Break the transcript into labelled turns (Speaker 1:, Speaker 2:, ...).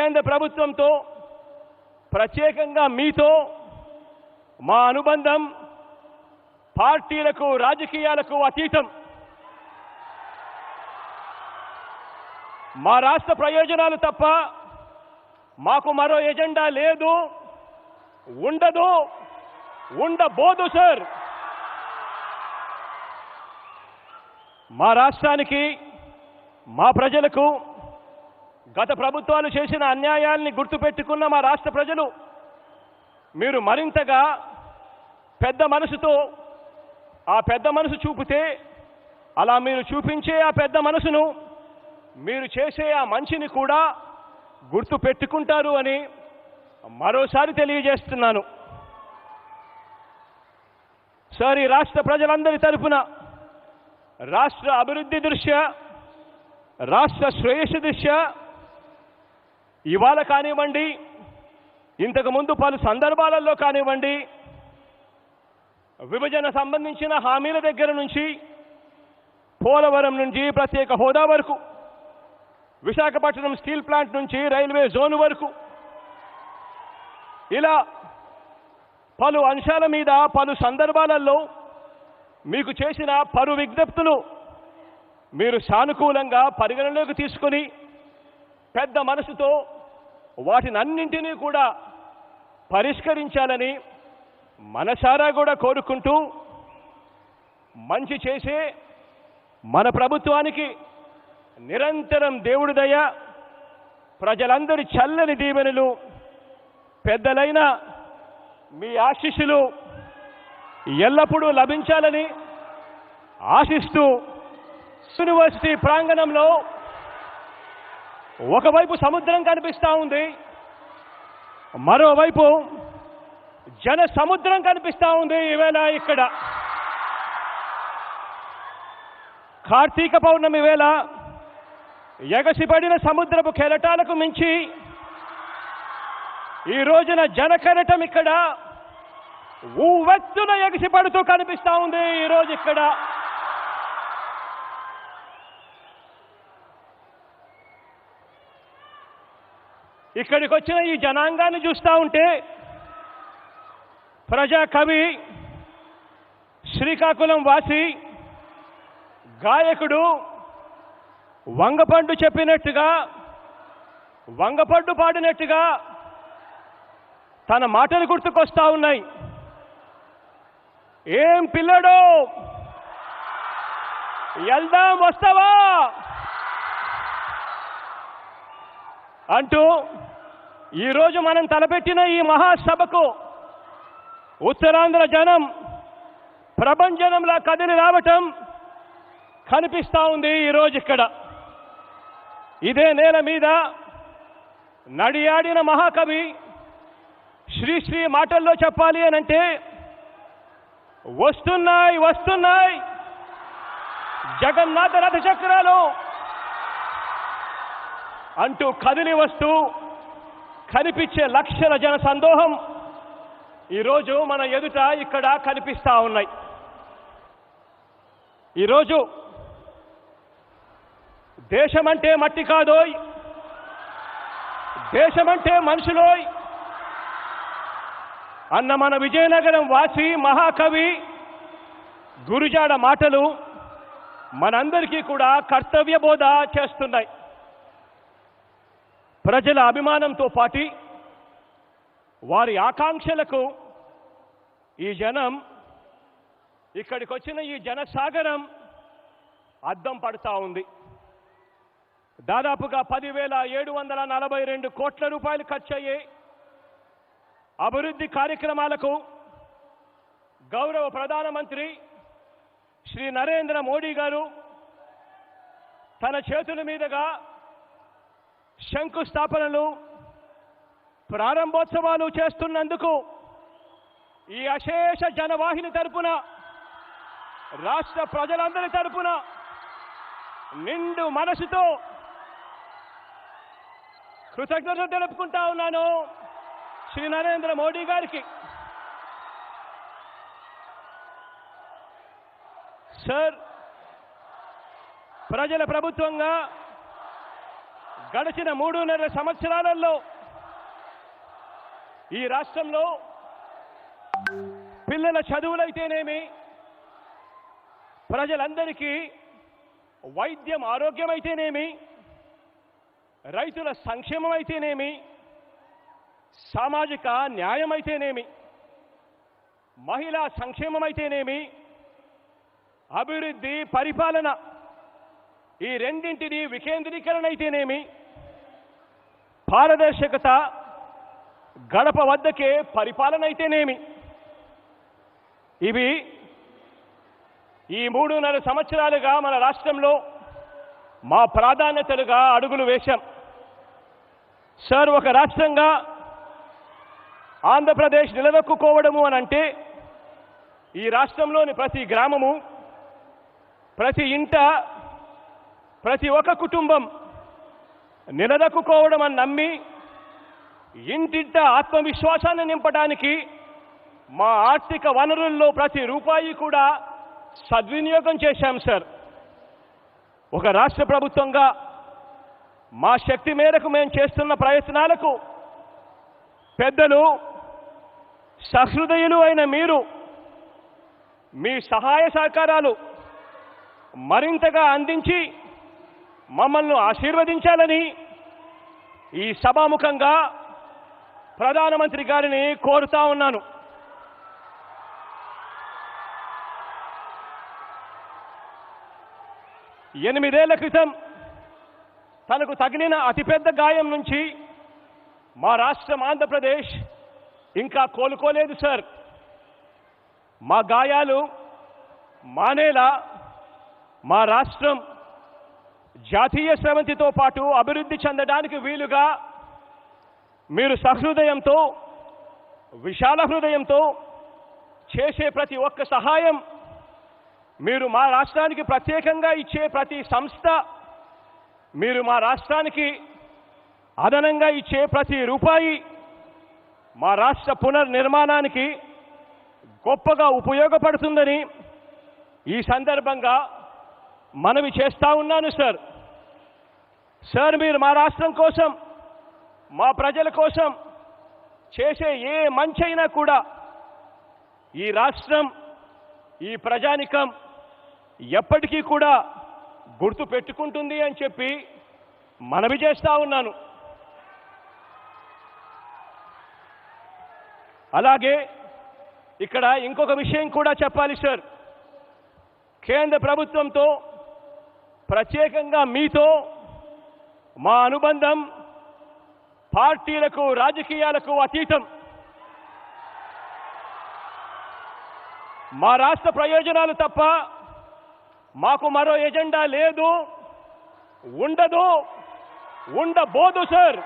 Speaker 1: కేంద్ర ప్రభుత్వంతో ప్రత్యేకంగా మీతో మా అనుబంధం పార్టీలకు రాజకీయాలకు అతీతం. మా రాష్ట్ర ప్రయోజనాలు తప్ప మాకు మరో ఎజెండా లేదు, ఉండదు, ఉండబోదు సార్. మా రాష్ట్రానికి, మా ప్రజలకు గత ప్రభుత్వాలు చేసిన అన్యాయాల్ని గుర్తుపెట్టుకున్న మా రాష్ట్ర ప్రజలు మీరు మరింతగా పెద్ద మనసుతో ఆ పెద్ద మనసు చూపితే, అలా మీరు చూపించే ఆ పెద్ద మనసును, మీరు చేసే ఆ మంచిని కూడా గుర్తు పెట్టుకుంటారు అని మరోసారి తెలియజేస్తున్నాను. సార్, ఈ రాష్ట్ర ప్రజలందరి తరఫున రాష్ట్ర అభివృద్ధి దృష్ట్యా, రాష్ట్ర శ్రేయస్సు దృష్ట్యా ఇవాళ కానివ్వండి, ఇంతకు ముందు పలు సందర్భాలలో కానివ్వండి, విభజన సంబంధించిన హామీల దగ్గర నుంచి, పోలవరం నుంచి ప్రత్యేక హోదా వరకు, విశాఖపట్నం స్టీల్ ప్లాంట్ నుంచి రైల్వే జోన్ వరకు, ఇలా పలు అంశాల మీద పలు సందర్భాలలో మీకు చేసిన పలు విజ్ఞప్తులు మీరు సానుకూలంగా పరిగణలోకి తీసుకొని పెద్ద మనసుతో వాటినన్నింటినీ కూడా పరిష్కరించాలని మనసారా కూడా కోరుకుంటూ, మంచి చేసే మన ప్రభుత్వానికి నిరంతరం దేవుడి దయ, ప్రజలందరి చల్లని దీవెనలు, పెద్దలైన మీ ఆశీస్సులు ఎల్లప్పుడూ లభించాలని ఆశిస్తూ, యూనివర్సిటీ ప్రాంగణంలో ఒకవైపు సముద్రం కనిపిస్తూ ఉంది, మరోవైపు జన సముద్రం కనిపిస్తూ ఉంది. ఈవేళ ఇక్కడ కార్తీక పౌర్ణమి వేళ ఎగసిపడిన సముద్రపు కెరటాలకు మించి ఈ రోజున జనకెరటం ఇక్కడ ఉవ్వెత్తున ఎగసిపడుతూ కనిపిస్తూ ఉంది. ఈరోజు ఇక్కడ ఇక్కడికి వచ్చిన ఈ జనాంగాన్ని చూస్తూ ఉంటే ప్రజా కవి, శ్రీకాకుళం వాసి, గాయకుడు వంగపండు చెప్పినట్టుగా, వంగపండు పాడినట్టుగా తన మాటలు గుర్తుకొస్తా ఉన్నాయి. ఏం పిల్లడో, వెళ్దాం వస్తావా అంటూ ఈరోజు మనం తలపెట్టిన ఈ మహాసభకు ఉత్తరాంధ్ర జనం ప్రభంజనంలా కదిలి రావటం కనిపిస్తూ ఉంది. ఈరోజు ఇక్కడ ఇదే నేల మీద నడియాడిన మహాకవి శ్రీశ్రీ మాటల్లో చెప్పాలి అనంటే, వస్తున్నాయి వస్తున్నాయి జగన్నాథ రథ చక్రాలు అంటూ కదిలి వస్తూ కనిపించే లక్షల జన సందోహం ఈరోజు మన ఎదుట ఇక్కడ కనిపిస్తూ ఉన్నాయి. ఈరోజు దేశమంటే మట్టి కాదోయ్, దేశమంటే మనుషులోయ్ అన్న మన విజయనగరం వాసి మహాకవి గురుజాడ మాటలు మనందరికీ కూడా కర్తవ్య బోధ చేస్తున్నాయి. ప్రజల అభిమానంతో పాటు వారి ఆకాంక్షలకు ఈ జనం, ఇక్కడికి వచ్చిన ఈ జనసాగరం అద్దం పడుతూ ఉంది. దాదాపుగా 10,742 కోట్ల రూపాయలు ఖర్చయ్యే అభివృద్ధి కార్యక్రమాలకు గౌరవ ప్రధానమంత్రి శ్రీ నరేంద్ర మోడీ గారు తన చేతుల మీదుగా శంకుస్థాపనలు, ప్రారంభోత్సవాలు చేస్తున్నందుకు ఈ అశేష జనవాహిని తరపున, రాష్ట్ర ప్రజలందరి తరపున నిండు మనసుతో కృతజ్ఞతలు తెలుపుకుంటా ఉన్నాను శ్రీ నరేంద్ర మోడీ గారికి. సార్, ప్రజల ప్రభుత్వంగా గడిచిన 3.5 సంవత్సరాలలో ఈ రాష్ట్రంలో పిల్లల చదువులైతేనేమి, ప్రజలందరికీ వైద్యం ఆరోగ్యం అయితేనేమి, రైతుల సంక్షేమం అయితేనేమి, సామాజిక న్యాయం అయితేనేమి, మహిళా సంక్షేమం అయితేనేమి, అభివృద్ధి పరిపాలన ఈ రెండింటిని వికేంద్రీకరణ అయితేనేమి, పారదర్శకత, గడప వద్దకే పరిపాలన అయితేనేమి, ఇవి ఈ 3.5 సంవత్సరాలుగా మన రాష్ట్రంలో మా ప్రాధాన్యతలుగా అడుగులు వేశాం. సార్, ఒక రాష్ట్రంగా ఆంధ్రప్రదేశ్ నిలదొక్కుకోవడము అని అంటే ఈ రాష్ట్రంలోని ప్రతి గ్రామము, ప్రతి ఇంట, ప్రతి ఒక్క కుటుంబం నిలదొక్కుకోవడం అని నమ్మి ఇంటింట ఆత్మవిశ్వాసాన్ని నింపడానికి మా ఆర్థిక వనరుల్లో ప్రతి రూపాయి కూడా సద్వినియోగం చేశాం సార్. ఒక రాష్ట్ర ప్రభుత్వంగా మా శక్తి మేరకు మేము చేస్తున్న ప్రయత్నాలకు పెద్దలు, సహృదయులు అయిన మీరు మీ సహాయ సహకారాలు మరింతగా అందించి మమ్మల్ని ఆశీర్వదించాలని ఈ సభాముఖంగా ప్రధానమంత్రి గారిని కోరుతా ఉన్నాను. ఎనిమిదేళ్ల క్రితం తనకు తగిలిన అతిపెద్ద గాయం నుంచి మా రాష్ట్రం ఆంధ్రప్రదేశ్ ఇంకా కోలుకోలేదు సార్. మా గాయాలు మానేలా మా రాష్ట్రం జాతీయ స్రవంతితో పాటు అభివృద్ధి చెందడానికి వీలుగా మీరు సహృదయంతో, విశాల హృదయంతో చేసే ప్రతి ఒక్క సహాయం, మీరు మా రాష్ట్రానికి ప్రత్యేకంగా ఇచ్చే ప్రతి సంస్థ, మీరు మా రాష్ట్రానికి అదనంగా ఇచ్చే ప్రతి రూపాయి మా రాష్ట్ర పునర్నిర్మాణానికి గొప్పగా ఉపయోగపడుతుందని ఈ సందర్భంగా మనవి చేస్తా ఉన్నాను సార్. సార్, మీరు మా రాష్ట్రం కోసం, మా ప్రజల కోసం చేసే ఏ మంచైనా కూడా ఈ రాష్ట్రం, ఈ ప్రజానికం ఎప్పటికీ కూడా గుర్తు పెట్టుకుంటుంది అని చెప్పి మనవి చేస్తా ఉన్నాను. అలాగే ఇక్కడ ఇంకొక విషయం కూడా చెప్పాలి సార్. కేంద్ర ప్రభుత్వంతో, ప్రత్యేకంగా మీతో మా అనుబంధం పార్టీలకు, రాజకీయాలకు అతీతం. మా రాష్ట్ర ప్రయోజనాలు తప్ప మాకు మరో ఎజెండా లేదు, ఉండదు, ఉండబోదు సార్.